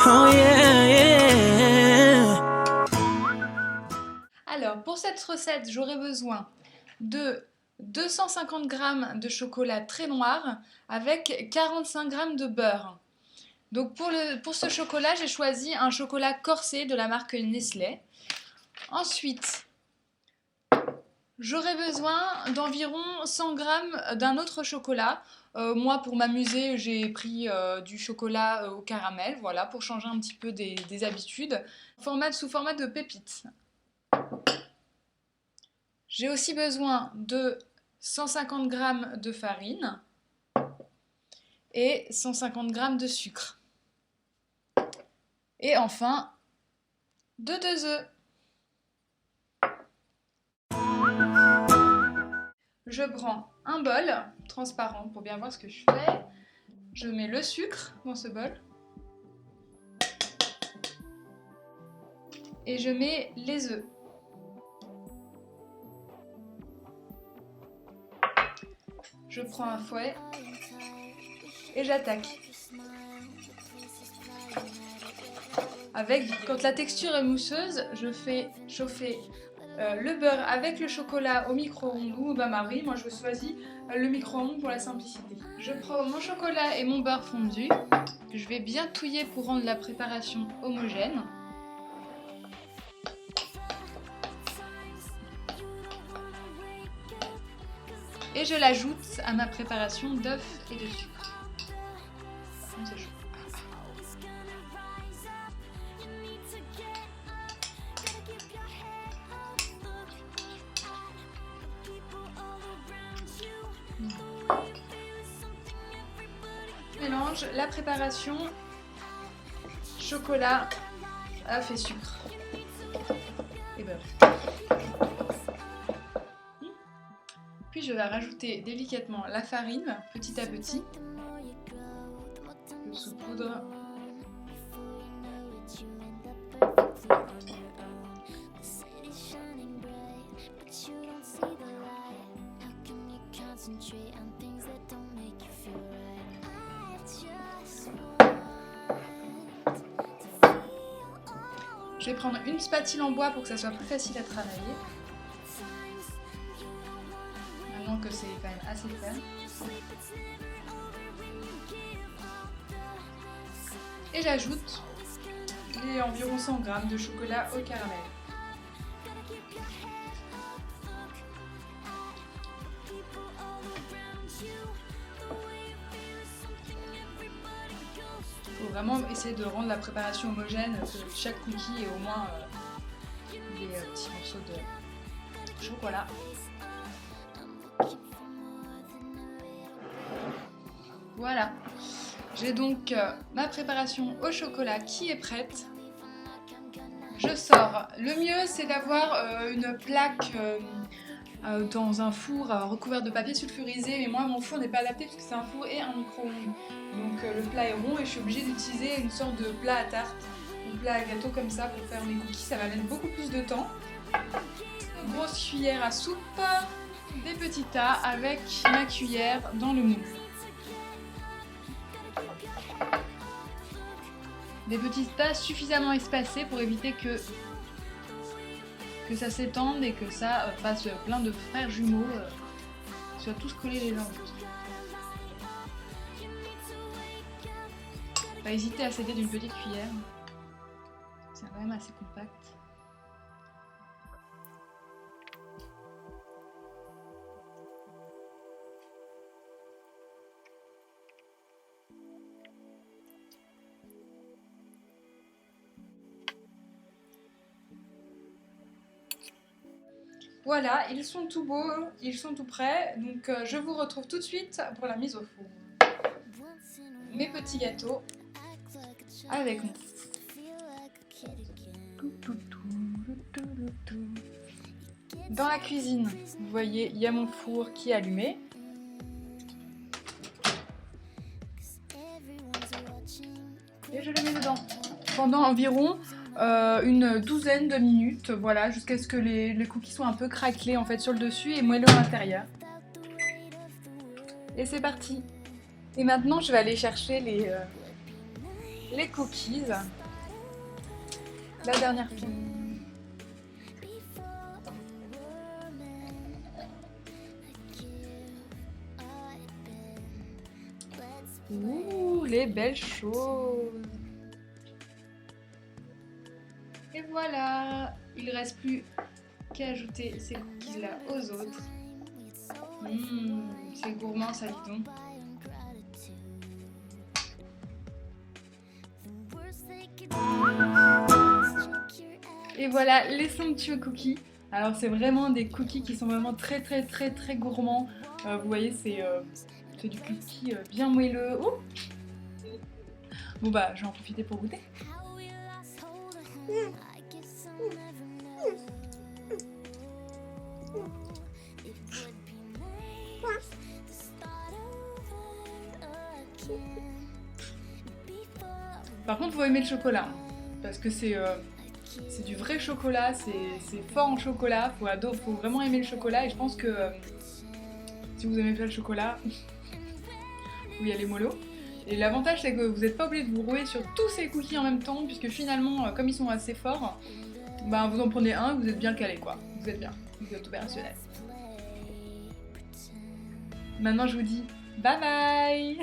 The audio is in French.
Oh yeah, yeah. Alors, pour cette recette, j'aurai besoin de 250 g de chocolat très noir avec 45 g de beurre. Donc pour ce chocolat, j'ai choisi un chocolat corsé de la marque Nestlé. Ensuite, j'aurai besoin d'environ 100 g d'un autre chocolat. Moi, pour m'amuser, j'ai pris du chocolat au caramel, voilà, pour changer un petit peu des habitudes, sous format de pépites. J'ai aussi besoin de 150 g de farine et 150 g de sucre. Et enfin, de 2 œufs. Je prends un bol transparent pour bien voir ce que je fais. Je mets le sucre dans ce bol. Et je mets les œufs. Je prends un fouet et j'attaque. Quand la texture est mousseuse, je fais chauffer le beurre avec le chocolat au micro-ondes ou au bain-marie. Moi, je choisis le micro-ondes pour la simplicité. Je prends mon chocolat et mon beurre fondu, que je vais bien touiller pour rendre la préparation homogène. Et je l'ajoute à ma préparation d'œufs et de sucre. C'est chaud. Je mélange la préparation chocolat, œufs et sucre et beurre. Puis je vais rajouter délicatement la farine petit à petit, le saupoudre. Je vais prendre une spatule en bois pour que ça soit plus facile à travailler. Maintenant que c'est quand même assez ferme. Et j'ajoute les environ 100 g de chocolat au caramel. Il faut vraiment essayer de rendre la préparation homogène, que chaque cookie ait au moins des petits morceaux de chocolat. Voilà, j'ai donc ma préparation au chocolat qui est prête. Je sors. Le mieux, c'est d'avoir une plaque dans un four recouvert de papier sulfurisé, mais moi mon four n'est pas adapté parce que c'est un four et un micro-ondes. Donc le plat est rond et je suis obligée d'utiliser une sorte de plat à tarte, un plat à gâteau comme ça pour faire mes cookies, ça va mettre beaucoup plus de temps. Une grosse cuillère à soupe, des petits tas avec ma cuillère dans le moule. Des petits tas suffisamment espacés pour éviter que ça s'étende et que ça fasse plein de frères jumeaux, soient tous collés les uns aux autres. Pas hésiter à s'aider d'une petite cuillère, c'est quand même assez compact. Voilà, ils sont tout beaux, ils sont tout prêts, donc je vous retrouve tout de suite pour la mise au four. Mes petits gâteaux avec mon Dans la cuisine, vous voyez, il y a mon four qui est allumé. Et je le mets dedans pendant environ une douzaine de minutes, voilà, jusqu'à ce que les cookies soient un peu craquelés en fait sur le dessus et moelleux à l'intérieur. Et c'est parti. Et maintenant je vais aller chercher les cookies. La dernière pile. Ouh, les belles choses. Et voilà, il ne reste plus qu'à ajouter ces cookies là aux autres. C'est gourmand ça, dis donc. Et voilà les somptueux cookies. Alors c'est vraiment des cookies qui sont vraiment très gourmands. Vous voyez, c'est du cookie bien moelleux. Ouh. Bon bah je vais en profiter pour goûter. Par contre, faut aimer le chocolat, parce que c'est du vrai chocolat, c'est fort en chocolat, faut vraiment aimer le chocolat, et je pense que si vous aimez pas le chocolat, vous y allez mollo. Et l'avantage, c'est que vous n'êtes pas obligé de vous rouer sur tous ces cookies en même temps, puisque finalement, comme ils sont assez forts, ben vous en prenez un et vous êtes bien calé, quoi. Vous êtes bien, vous êtes opérationnel. Maintenant, je vous dis bye bye.